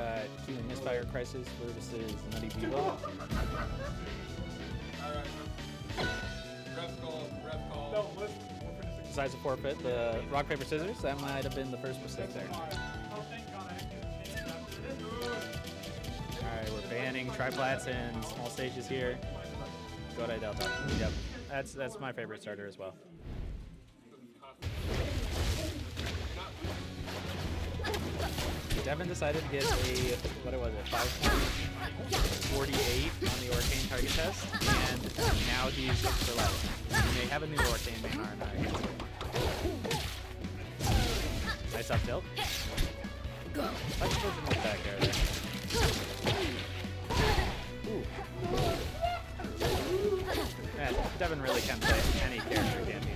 got Cuban Misfire Crisis versus NuttyVEVO. Alright. Ref call. Decides to forfeit the rock, paper, scissors. That might have been the first mistake there. Alright, we're banning triplats and small stages here. Go to Delta. Yep. That's my favorite starter as well. Devin decided to get a, what was it, 5.48 on the Arcane target test, and now he's for life. He may have a new Arcane main arm. Nice up tilt. Touch version with back air there. Ooh. Man, Devin really can play any character, can't he?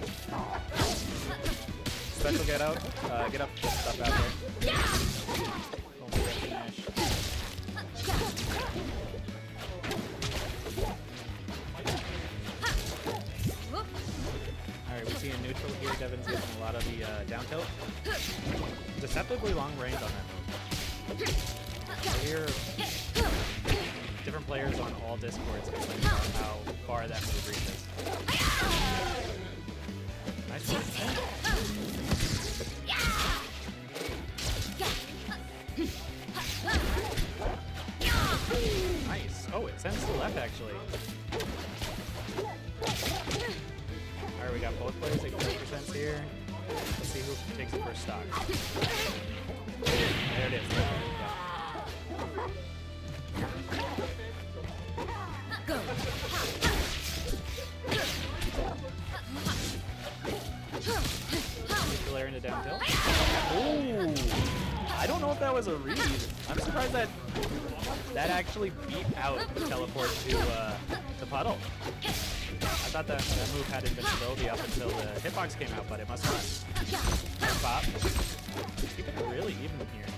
Special get out, get up, get stuff out there. Don't forget to finish. Alright, we see a neutral here. Devin's getting a lot of the down tilt. Deceptively long range on that move. I hear different players on all Discords complaining about how far that move reaches. Nice one. Nice. Oh, it sends to the left, actually. Alright, we got both players at 30% here. Let's see who takes the first stock. There it is. Go. Nuclear into down tilt. Ooh! I don't know if that was a read. I'm surprised that actually beat out the teleport to Puddle. I thought that move had invincibility up until the hitbox came out, but it must not. Nice pop. Keeping it really even here.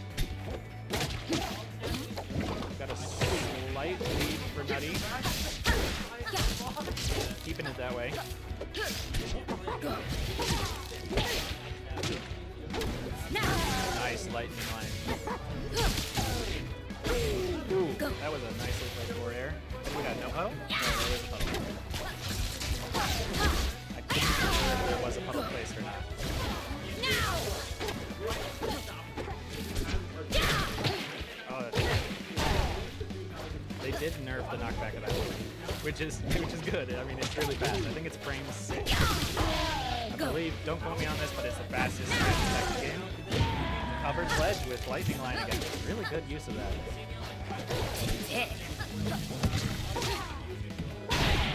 Got a slight lead for Nutty. Keeping it that way. Nice lightning line. Ooh, that was a nice little forward air. We got no puddle? No, there is a puddle. I can't remember if there was a puddle placed or not. Oh, they did nerf the knockback of that one, which is good. I mean, it's really fast. I think it's frame 6. I believe, don't quote me on this, but it's the fastest attack in the game. Covered ledge with lightning line again. Really good use of that.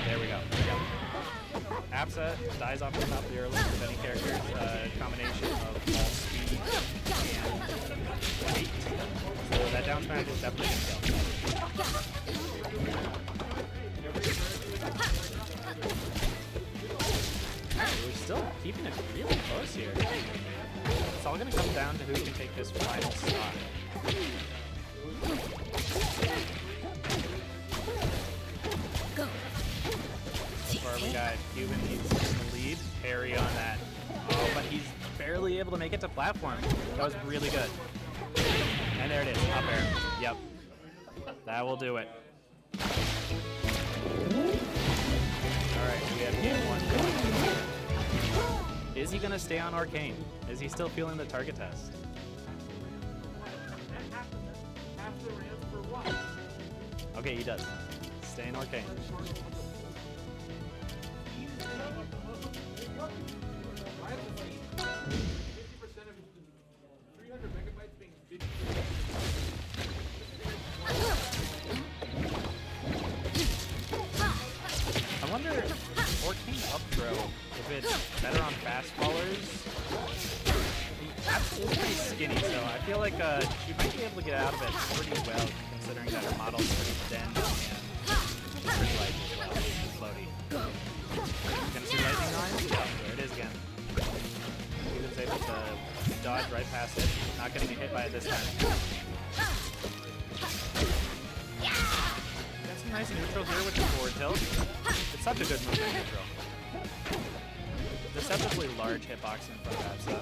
There we go. Absa dies off the top of the early with any character. Combination of ball speed and weight. So that down smash is definitely going to kill. We're still keeping it really close here. It's all going to come down to who can take this final spot. So far we got Cuban, he's in the lead. Parry on that. Oh, but he's barely able to make it to platform. That was really good. And there it is, up air. Yep. That will do it. Alright, we have game 1 going. Is he going to stay on Arcane? Is he still feeling the target test? Okay, he does. Stay in Arcane. I wonder, Arcane up throw, if it's better on fast fallers. It's pretty skinny, so I feel like she might be able to get out of it pretty well, considering that her model's pretty thin and pretty light as well. Floaty. Gonna see lightning line? Yeah, there it is again. Cuban's able to dodge right past it, not getting hit by it this time. Got some nice neutral here with the forward tilt. It's such a good move in neutral. Deceptively large hitbox in front of that, so.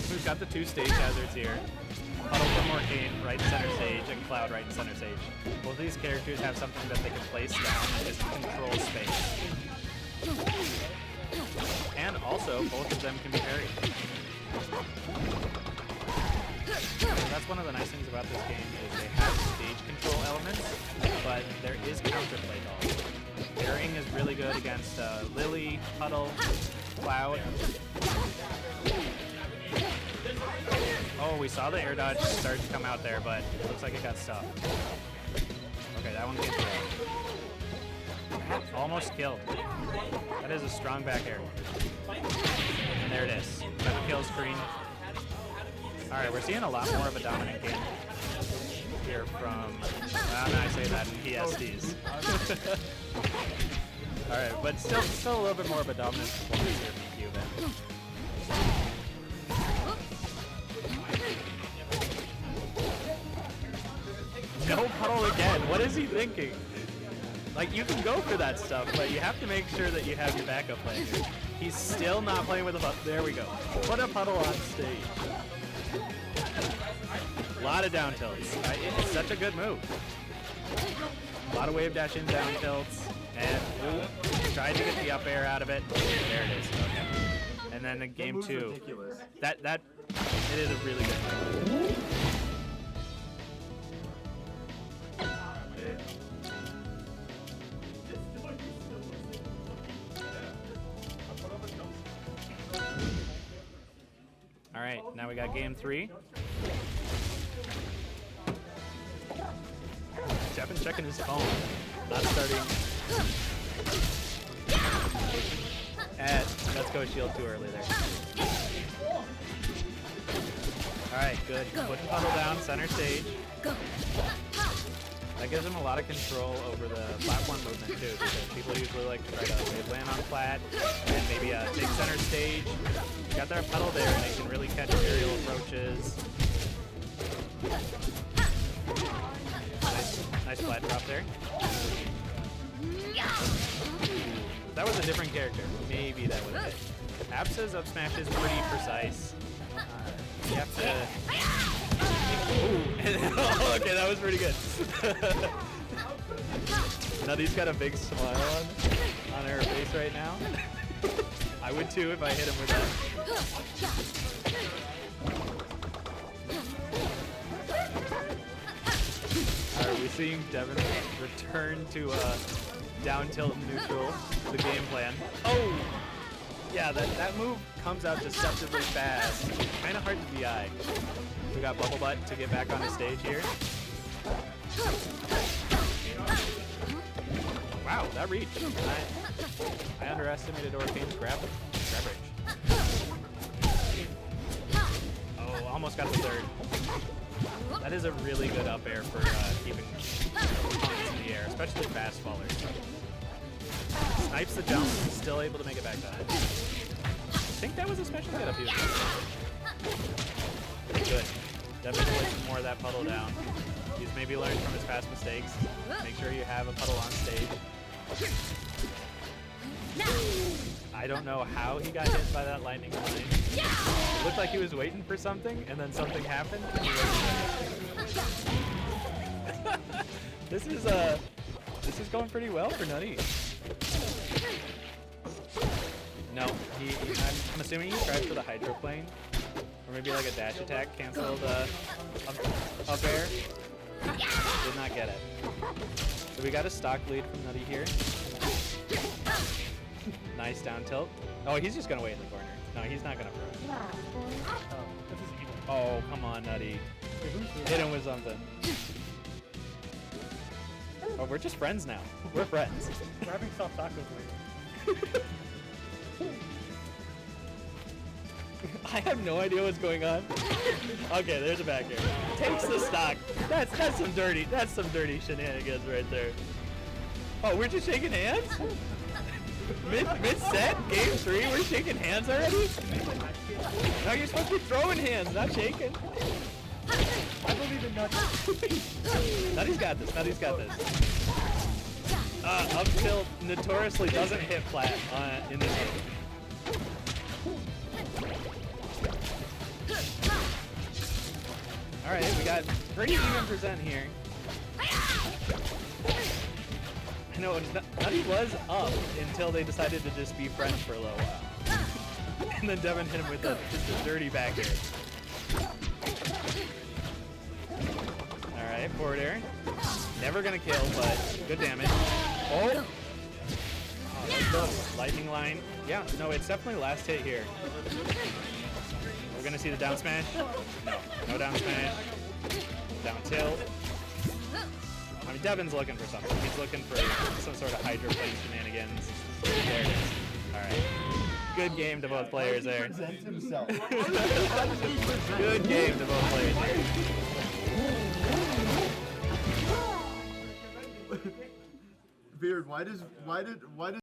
Who's we've got the two stage hazards here. Puddle from Arcane, right in center stage, and Cloud right in center stage. Both of these characters have something that they can place down and just control space. And also, both of them can be parried. So that's one of the nice things about this game is they have stage control elements, but there is counterplay though. Parrying is really good against Lily, Puddle, Cloud. Oh, we saw the air dodge start to come out there, but it looks like it got stuck. Okay, that one came through. Almost killed. That is a strong back air. And there it is. Got the kill screen. Alright, we're seeing a lot more of a dominant game here from, well, now I say that in PSDs. Alright, but still a little bit more of a dominant performance here from Cuban. No puddle again. What is he thinking? Like, you can go for that stuff, but you have to make sure that you have your backup plan here. He's still not playing with a puddle. There we go. Put a puddle on stage. A lot of down tilts. It's such a good move. A lot of wave dash in down tilts. And ooh, tried to get the up air out of it. There it is. Okay. And then in game two. That it is a really good move. All right, now we got game three. Jeffin checking his phone, not starting. And let's go shield too early there. All right, good. Put Puddle down, center stage. That gives him a lot of control over the platform movement too, because people usually like to try to wave land on flat and maybe take center stage. You got their Puddle there, and they can really catch aerial approaches. Nice flat drop there. That was a different character. Maybe that was it. Absa's up smash is pretty precise. You have to. Ooh. Oh, okay, that was pretty good. Nutty's got a big smile on her face right now. I would too if I hit him with that. Are we seeing Devin return to down tilt neutral, the game plan? Oh! Yeah, that move comes out deceptively fast. Kind of hard to DI. We got Bubble Butt to get back on the stage here. Wow, that reach. I underestimated Orcane's grab range. Oh, almost got the third. That is a really good up air for keeping opponents in the air, especially fast fallers. Snipes the jump, still able to make it back down. I think that was a special get up here. Good. Definitely play some more of that Puddle down. He's maybe learned from his past mistakes. Make sure you have a Puddle on stage. I don't know how he got hit by that lightning line. It looked like he was waiting for something, and then something happened. And he this is going pretty well for Nutty. No, I'm assuming he tried for the hydroplane, or maybe like a dash attack canceled up air. Did not get it. So we got a stock lead from Nutty here. Nice down tilt. Oh, he's just gonna wait in the corner. No, he's not gonna throw. Oh, come on, Nutty. Hit him with something. Oh, we're just friends now. We're friends. We're having soft tacos later. I have no idea what's going on. Okay, there's a back air. Takes the stock. That's some dirty shenanigans right there. Oh, we're just shaking hands? Mid-set? Game 3? We're shaking hands already? No, you're supposed to be throwing hands, not shaking. I believe in Nutty. Nutty's got this. Nutty's got this. Up tilt notoriously doesn't hit flat in this game. All right, we got pretty even percent here. I know Nutty was up until they decided to just be friends for a little while, and then Devin hit him with just a dirty back air. All right, forward air. Never gonna kill, but good damage. Oh, that's the lightning line. Yeah, no, it's definitely last hit here. We're gonna see the down smash. No, no down smash. Down tilt. I mean, Devin's looking for something. He's looking for some sort of hydroplane shenanigans. There it is. All right. Good game to both players there. Presents himself. Good game to both players there. Beard, why does